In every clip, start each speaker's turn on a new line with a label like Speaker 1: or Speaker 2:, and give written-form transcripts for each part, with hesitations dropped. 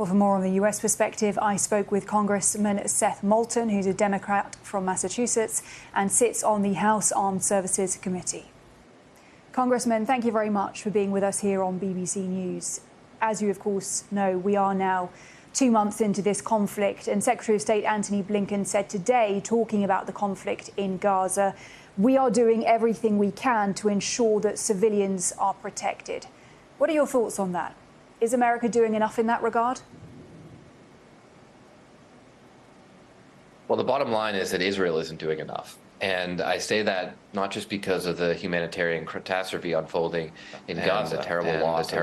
Speaker 1: Well, for more on the US perspective, I spoke with Congressman Seth Moulton, who's a Democrat from Massachusetts and sits on the House Armed Services Committee. Congressman, thank you very much for being with us here on BBC News. As you, of course, know, we are now 2 months into this conflict, and Secretary of State Antony Blinken said today, talking about the conflict in Gaza, we are doing everything we can to ensure that civilians are protected. What are your thoughts on that? Is America doing enough in that regard?
Speaker 2: Well, the bottom line is that Israel isn't doing enough. And I say that not just because of the humanitarian catastrophe unfolding in Gaza, the terrible loss of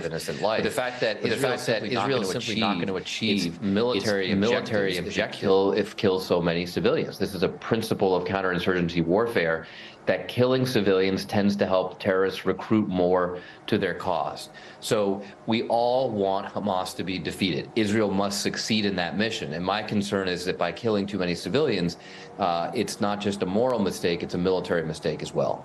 Speaker 2: innocent life, but the fact that Israel is simply not going to achieve military objectives if kills so many civilians. This is a principle of counterinsurgency warfare, that killing civilians tends to help terrorists recruit more to their cause. So we all want Hamas to be defeated. Israel must succeed in that mission. And my concern is that by killing too many civilians, it's not just a moral mistake, it's a military mistake as well.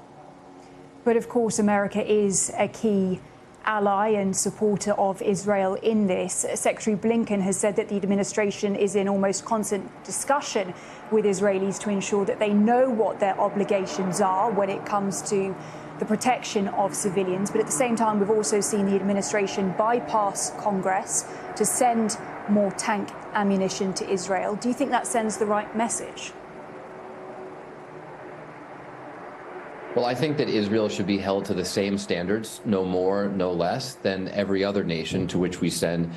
Speaker 1: But of course, America is a key ally and supporter of Israel in this. Secretary Blinken has said that the administration is in almost constant discussion with Israelis to ensure that they know what their obligations are when it comes to the protection of civilians. But at the same time, we've also seen the administration bypass Congress to send more tank ammunition to Israel. Do you think that sends the right message?
Speaker 2: Well, I think that Israel should be held to the same standards, no more, no less, than every other nation to which we send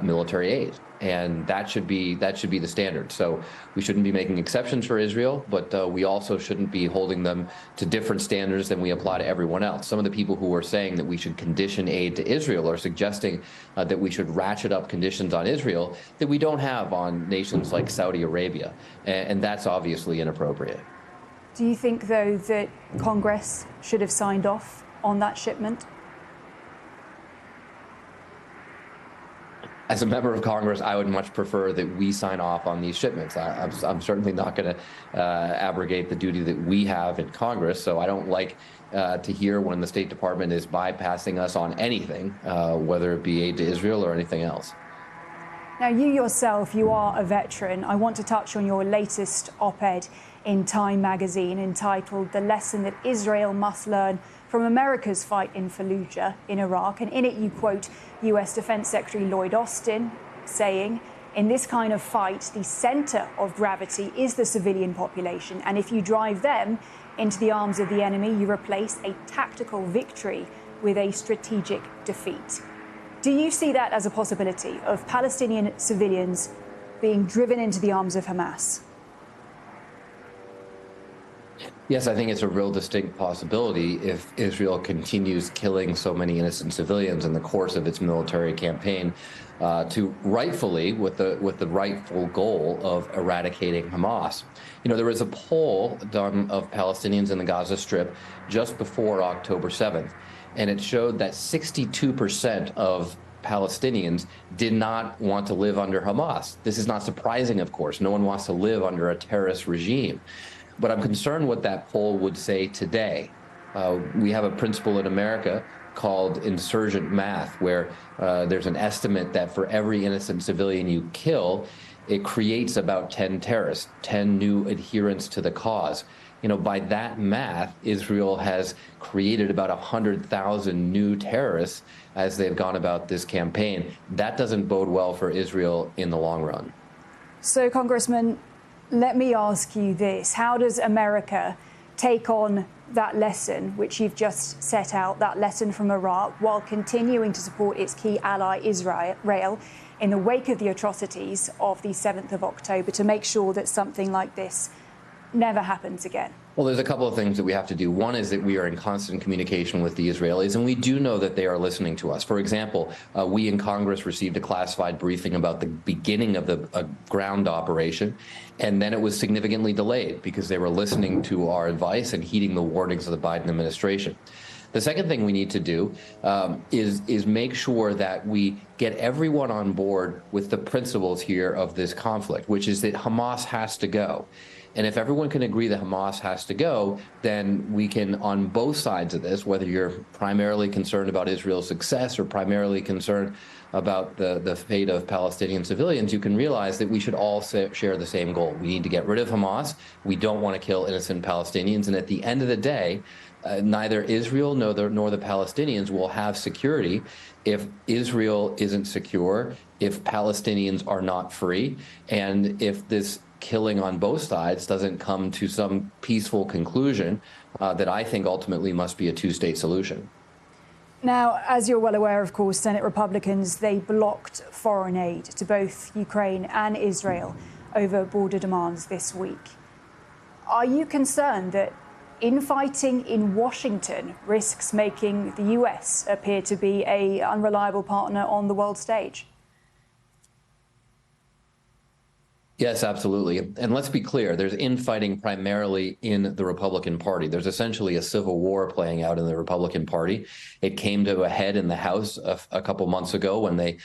Speaker 2: military aid. And that should be the standard. So we shouldn't be making exceptions for Israel, but we also shouldn't be holding them to different standards than we apply to everyone else. Some of the people who are saying that we should condition aid to Israel are suggesting that we should ratchet up conditions on Israel that we don't have on nations like Saudi Arabia. And that's obviously inappropriate.
Speaker 1: Do you think, though, that Congress should have signed off on that shipment?
Speaker 2: As a member of Congress, I would much prefer that we sign off on these shipments. I'm certainly not going to abrogate the duty that we have in Congress, so I don't like to hear when the State Department is bypassing us on anything, whether it be aid to Israel or anything else.
Speaker 1: Now, you yourself, you are a veteran. I want to touch on your latest op-ed in Time magazine entitled "The Lesson That Israel Must Learn from America's Fight in Fallujah in Iraq." And in it, you quote US Defense Secretary Lloyd Austin saying, "In this kind of fight, the center of gravity is the civilian population. And if you drive them into the arms of the enemy, you replace a tactical victory with a strategic defeat." Do you see that as a possibility of Palestinian civilians being driven into the arms of Hamas?
Speaker 2: Yes, I think it's a real distinct possibility if Israel continues killing so many innocent civilians in the course of its military campaign, to rightfully, with the rightful goal of eradicating Hamas. You know, there was a poll done of Palestinians in the Gaza Strip just before October 7th, and it showed that 62% of Palestinians did not want to live under Hamas. This is not surprising, of course. No one wants to live under a terrorist regime. But I'm concerned what that poll would say today. We have a principle in America called insurgent math, where there's an estimate that for every innocent civilian you kill, it creates about 10 terrorists, 10 new adherents to the cause. You know, by that math, Israel has created about 100,000 new terrorists as they've gone about this campaign. That doesn't bode well for Israel in the long run.
Speaker 1: So, Congressman, let me ask you this. How does America take on that lesson, which you've just set out, that lesson from Iraq, while continuing to support its key ally, Israel, in the wake of the atrocities of the 7th of October, to make sure that something like this never happens again?
Speaker 2: Well, there's a couple of things that we have to do. One is that we are in constant communication with the Israelis, and we do know that they are listening to us. For example, we in Congress received a classified briefing about the beginning of the ground operation, and then it was significantly delayed because they were listening to our advice and heeding the warnings of the Biden administration. The second thing we need to do is make sure that we get everyone on board with the principles here of this conflict, which is that Hamas has to go. And if everyone can agree that Hamas has to go, then we can, on both sides of this, whether you're primarily concerned about Israel's success or primarily concerned about the fate of Palestinian civilians, you can realize that we should all share the same goal. We need to get rid of Hamas. We don't want to kill innocent Palestinians. And at the end of the day, neither Israel nor the Palestinians will have security if Israel isn't secure, if Palestinians are not free, and if this killing on both sides doesn't come to some peaceful conclusion that I think ultimately must be a two-state solution.
Speaker 1: Now, as you're well aware, of course, Senate Republicans, they blocked foreign aid to both Ukraine and Israel over border demands this week. Are you concerned that infighting in Washington risks making the US appear to be an unreliable partner on the world stage?
Speaker 2: Yes, absolutely. And let's be clear, there's infighting primarily in the Republican Party. There's essentially a civil war playing out in the Republican Party. It came to a head in the House a couple months ago when they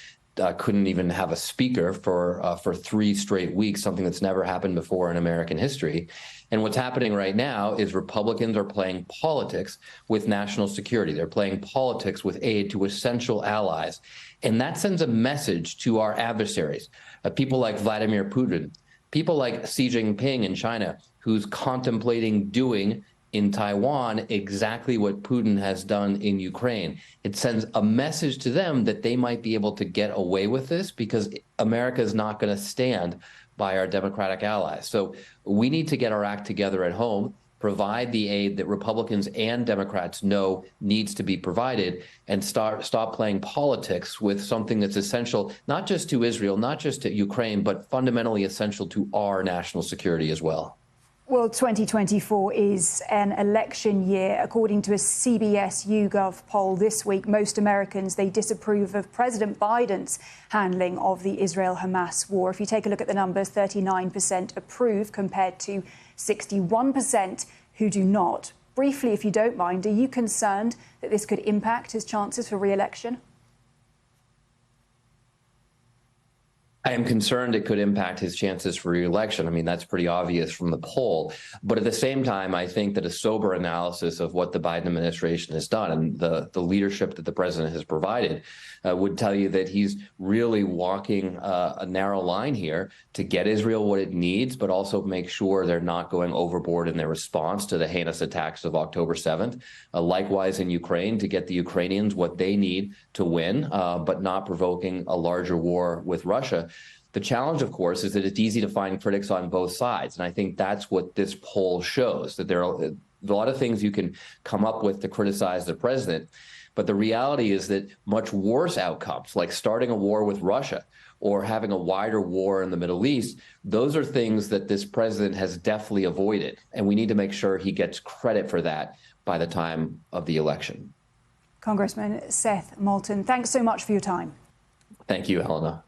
Speaker 2: couldn't even have a speaker for 3 straight weeks, something that's never happened before in American history. And what's happening right now is Republicans are playing politics with national security. They're playing politics with aid to essential allies. And that sends a message to our adversaries, people like Vladimir Putin, people like Xi Jinping in China, who's contemplating doing in Taiwan exactly what Putin has done in Ukraine. It sends a message to them that they might be able to get away with this because America is not going to stand by our democratic allies. So we need to get our act together at home, provide the aid that Republicans and Democrats know needs to be provided, and stop playing politics with something that's essential, not just to Israel, not just to Ukraine, but fundamentally essential to our national security as well.
Speaker 1: Well, 2024 is an election year. According to a CBS YouGov poll this week, most Americans, they disapprove of President Biden's handling of the Israel-Hamas war. If you take a look at the numbers, 39% approve compared to 61% who do not. Briefly, if you don't mind, are you concerned that this could impact his chances for re-election?
Speaker 2: I am concerned it could impact his chances for re-election. I mean, that's pretty obvious from the poll. But at the same time, I think that a sober analysis of what the Biden administration has done and the leadership that the president has provided would tell you that he's really walking a narrow line here to get Israel what it needs, but also make sure they're not going overboard in their response to the heinous attacks of October 7th. Likewise in Ukraine, to get the Ukrainians what they need to win, but not provoking a larger war with Russia. The challenge, of course, is that it's easy to find critics on both sides. And I think that's what this poll shows, that there are a lot of things you can come up with to criticize the president. But the reality is that much worse outcomes, like starting a war with Russia or having a wider war in the Middle East, those are things that this president has definitely avoided. And we need to make sure he gets credit for that by the time of the election.
Speaker 1: Congressman Seth Moulton, thanks so much for your time.
Speaker 2: Thank you, Helena.